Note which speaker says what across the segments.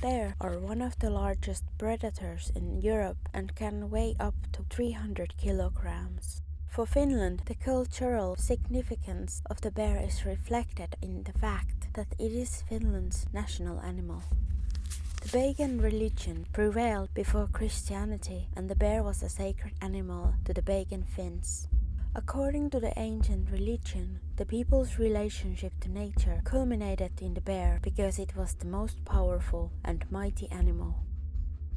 Speaker 1: Bears are one of the largest predators in Europe and can weigh up to 300 kilograms. For Finland, the cultural significance of the bear is reflected in the fact that it is Finland's national animal. The pagan religion prevailed before Christianity, and the bear was a sacred animal to the pagan Finns. According to the ancient religion, the people's relationship to nature culminated in the bear because it was the most powerful and mighty animal.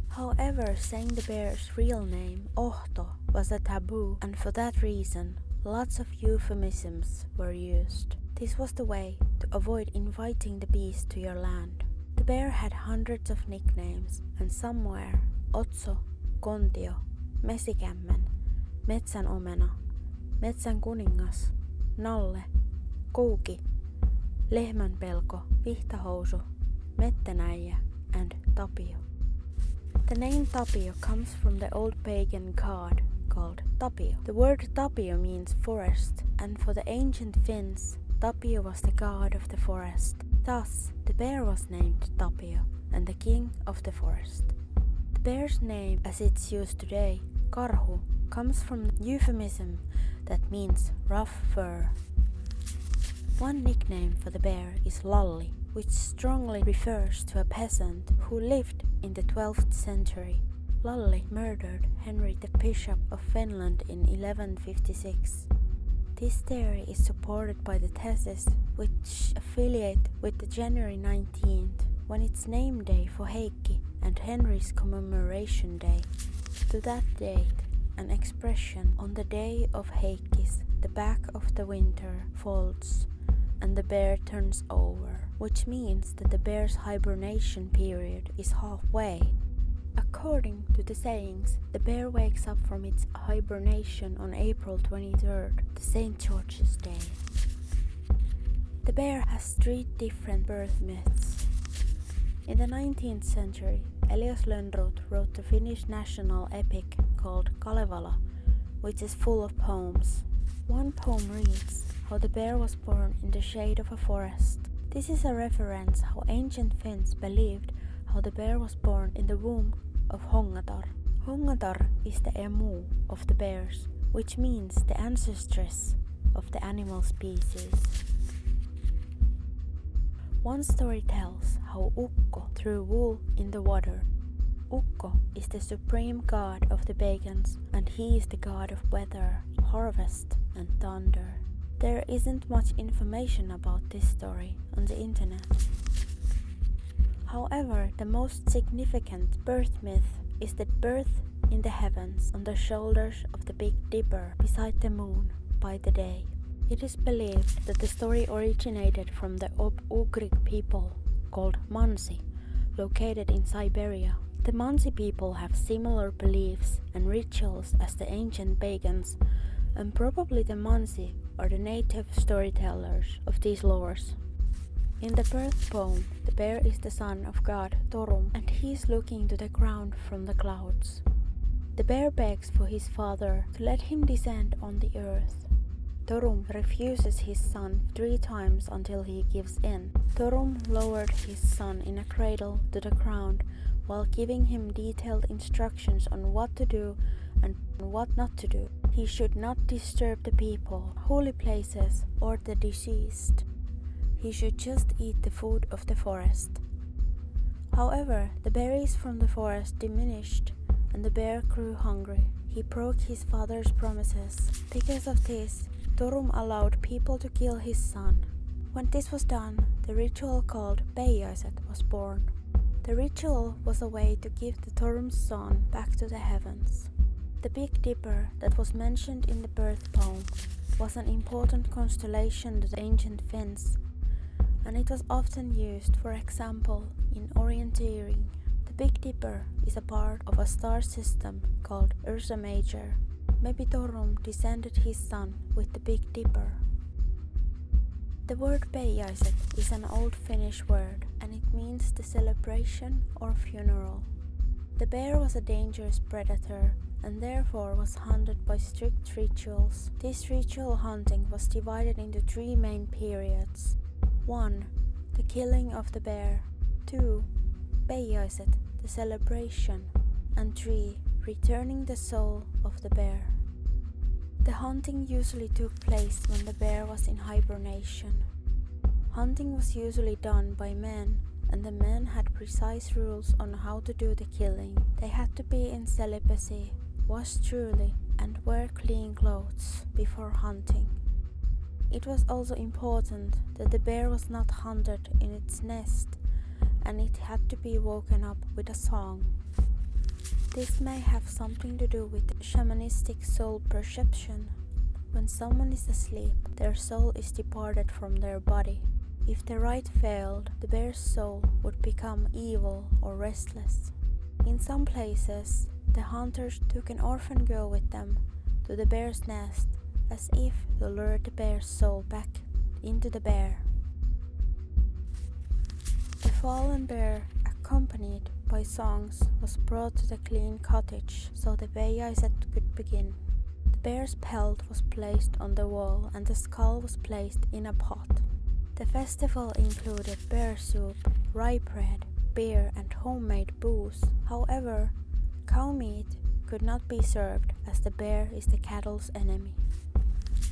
Speaker 1: However, saying the bear's real name, OHTO, was a taboo, and for that reason, lots of euphemisms were used. This was the way to avoid inviting the beast to your land. The bear had hundreds of nicknames, and some were Otso, Kontio, Mesikämmen, Metsän omena, Metsän kuningas, Nalle, Kouki, Lehmänpelko, Vihtahousu, Mettänäijä, and Tapio. The name Tapio comes from the old pagan god called Tapio. The word Tapio means forest, and for the ancient Finns, Tapio was the god of the forest. Thus, the bear was named Tapio and the king of the forest. The bear's name, as it's used today, Karhu, comes from euphemism that means rough fur. One nickname for the bear is Lalli, which strongly refers to a peasant who lived in the 12th century. Lalli murdered Henry the Bishop of Finland in 1156. This theory is supported by the thesis, which affiliate with the January 19th, when it's name day for Heikki and Henry's commemoration day. To that date, an expression on the day of Heikki's, the back of the winter folds and the bear turns over, which means that the bear's hibernation period is halfway. According to the sayings, the bear wakes up from its hibernation on April 23rd, the St. George's Day. The bear has 3 different birth myths. In the 19th century, Elias Lönnrot wrote the Finnish national epic called KALEVALA, which is full of poems. One poem reads how the bear was born in the shade of a forest. This is a reference how ancient Finns believed how the bear was born in the womb of Hongatar. Hongatar is the emu of the bears, which means the ancestress of the animal species. One story tells how Ukko threw wool in the water. Ukko is the supreme god of the pagans, and he is the god of weather, harvest, and thunder. There isn't much information about this story on the internet. However, the most significant birth myth is the birth in the heavens on the shoulders of the Big Dipper beside the moon by the day. It is believed that the story originated from the Ugric people called Mansi, located in Siberia. The Mansi people have similar beliefs and rituals as the ancient pagans, and probably the Mansi are the native storytellers of these lores. In the birth poem, the bear is the son of god TORUM, and he is looking to the ground from the clouds. The bear begs for his father to let him descend on the earth. TORUM refuses his son 3 times until he gives in. TORUM lowered his son in a cradle to the ground while giving him detailed instructions on what to do and what not to do. He should not disturb the people, holy places, or the deceased. He should just eat the food of the forest. However, the berries from the forest diminished, and the bear grew hungry. He broke his father's promises. Because of this, TORUM allowed people to kill his son. When this was done, the ritual called PEIJAISET was born. The ritual was a way to give the TORUM's son back to the heavens. The Big Dipper that was mentioned in the birth poem was an important constellation to the ancient Finns, and it was often used, for example, in orienteering. The Big Dipper is a part of a star system called Ursa Major. Maybe TORUM descended his son with the Big Dipper. The word PEIJAISET is an old Finnish word, and it means the celebration or funeral. The bear was a dangerous predator and therefore was hunted by strict rituals. This ritual hunting was divided into 3 main periods. 1. The killing of the bear. 2. PEIJAISET, the celebration, and 3. Returning the soul of the bear. The hunting usually took place when the bear was in hibernation. Hunting was usually done by men, and the men had precise rules on how to do the killing. They had to be in celibacy, wash truly, and wear clean clothes before hunting. It was also important that the bear was not hunted in its nest, and it had to be woken up with a song. This may have something to do with shamanistic soul perception. When someone is asleep, their soul is departed from their body. If the rite failed, the bear's soul would become evil or restless. In some places, the hunters took an orphan girl with them to the bear's nest, as if to lure the bear's soul back into the bear. The fallen bear, accompanied by songs, was brought to the clean cottage so the PEIJAISET could begin. The bear's pelt was placed on the wall and the skull was placed in a pot. The festival included bear soup, rye bread, beer and homemade booze. However, cow meat could not be served as the bear is the cattle's enemy.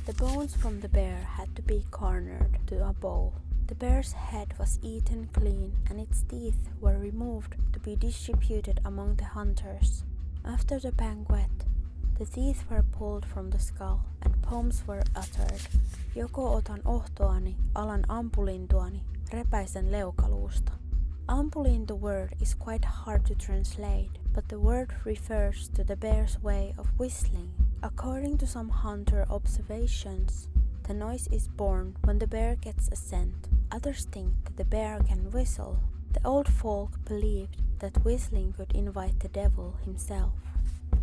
Speaker 1: The bones from the bear had to be cornered to a bowl. The bear's head was eaten clean and its teeth were removed to be distributed among the hunters. After the banquet, the teeth were pulled from the skull and poems were uttered. Joko otan OHTOani, alan ampulintuani, repäisen leukaluusta. Ampulintu word is quite hard to translate, but the word refers to the bear's way of whistling. According to some hunter observations, the noise is born when the bear gets a scent. Others think that the bear can whistle. The old folk believed that whistling could invite the devil himself.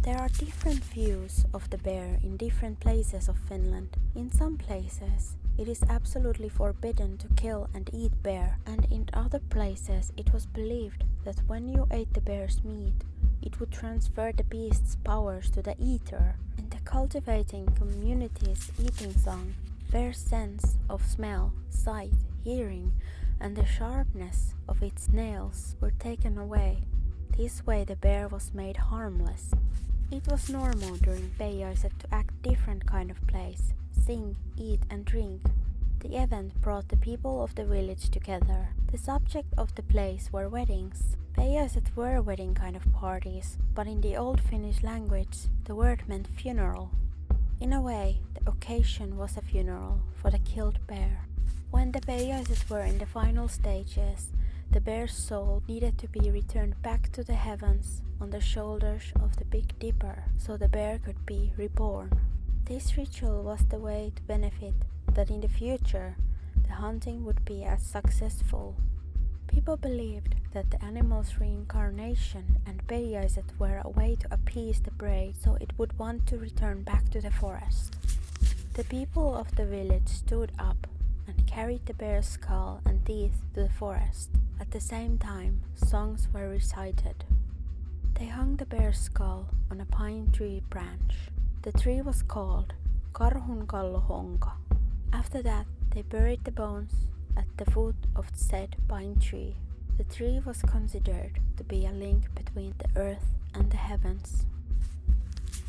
Speaker 1: There are different views of the bear in different places of Finland. In some places, it is absolutely forbidden to kill and eat bear, and in other places it was believed that when you ate the bear's meat, it would transfer the beast's powers to the eater. In the cultivating community's eating song, bear's sense of smell, sight, hearing, and the sharpness of its nails were taken away. This way the bear was made harmless. It was normal during PEIJAISET to act different kind of place, sing, eat and drink. The event brought the people of the village together. The subject of the place were weddings. PEIJAISET were wedding kind of parties, but in the old Finnish language the word meant funeral. In a way, the occasion was a funeral for the killed bear. When the PEIJAISET were in the final stages, the bear's soul needed to be returned back to the heavens on the shoulders of the Big Dipper so the bear could be reborn. This ritual was the way to benefit that in the future the hunting would be as successful. People believed that the animal's reincarnation and PEIJAISET were a way to appease the prey so it would want to return back to the forest. The people of the village stood up and carried the bear's skull and teeth to the forest. At the same time, songs were recited. They hung the bear's skull on a pine tree branch. The tree was called Karhunkallohonka. After that, they buried the bones at the foot of the said pine tree. The tree was considered to be a link between the earth and the heavens.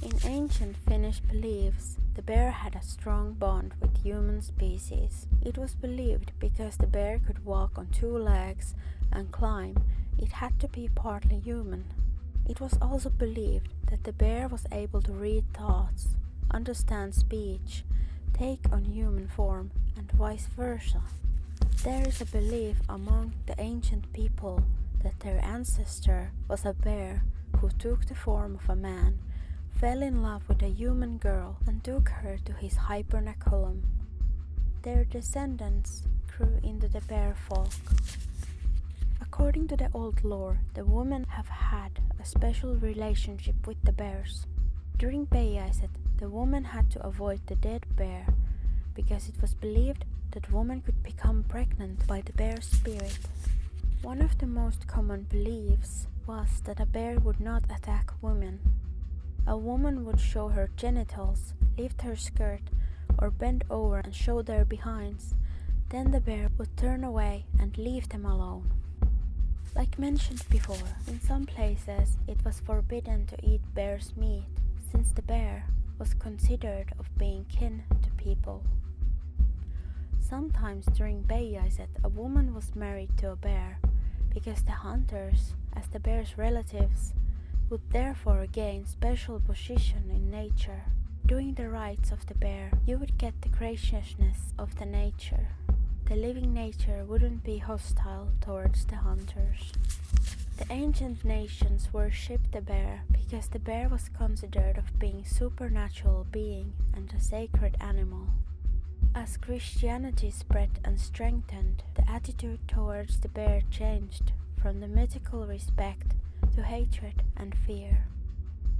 Speaker 1: In ancient Finnish beliefs, the bear had a strong bond with human species. It was believed because the bear could walk on 2 legs and climb, it had to be partly human. It was also believed that the bear was able to read thoughts, understand speech, take on human form, and vice versa. There is a belief among the ancient people that their ancestor was a bear who took the form of a man, fell in love with a human girl and took her to his hibernaculum. Their descendants grew into the bear folk. According to the old lore, the women have had a special relationship with the bears. During PEIJAISET, the woman had to avoid the dead bear because it was believed that woman could become pregnant by the bear's spirit. One of the most common beliefs was that a bear would not attack women. A woman would show her genitals, lift her skirt, or bend over and show their behinds. Then the bear would turn away and leave them alone. Like mentioned before, in some places it was forbidden to eat bear's meat, since the bear was considered of being kin to people. Sometimes during PEIJAISET a woman was married to a bear, because the hunters, as the bear's relatives, would therefore gain special position in nature. Doing the rites of the bear, you would get the graciousness of the nature. The living nature wouldn't be hostile towards the hunters. The ancient nations worshipped the bear because the bear was considered of being supernatural being and a sacred animal. As Christianity spread and strengthened, the attitude towards the bear changed from the mythical respect to hatred and fear.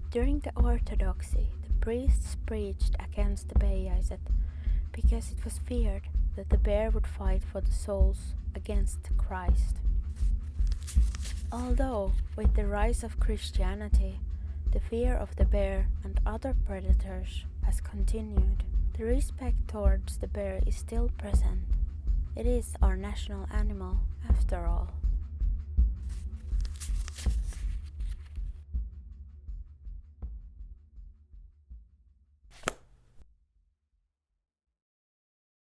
Speaker 1: During the Orthodoxy, the priests preached against the PEIJAISET because it was feared that the bear would fight for the souls against Christ. Although, with the rise of Christianity, the fear of the bear and other predators has continued, the respect towards the bear is still present. It is our national animal, after all.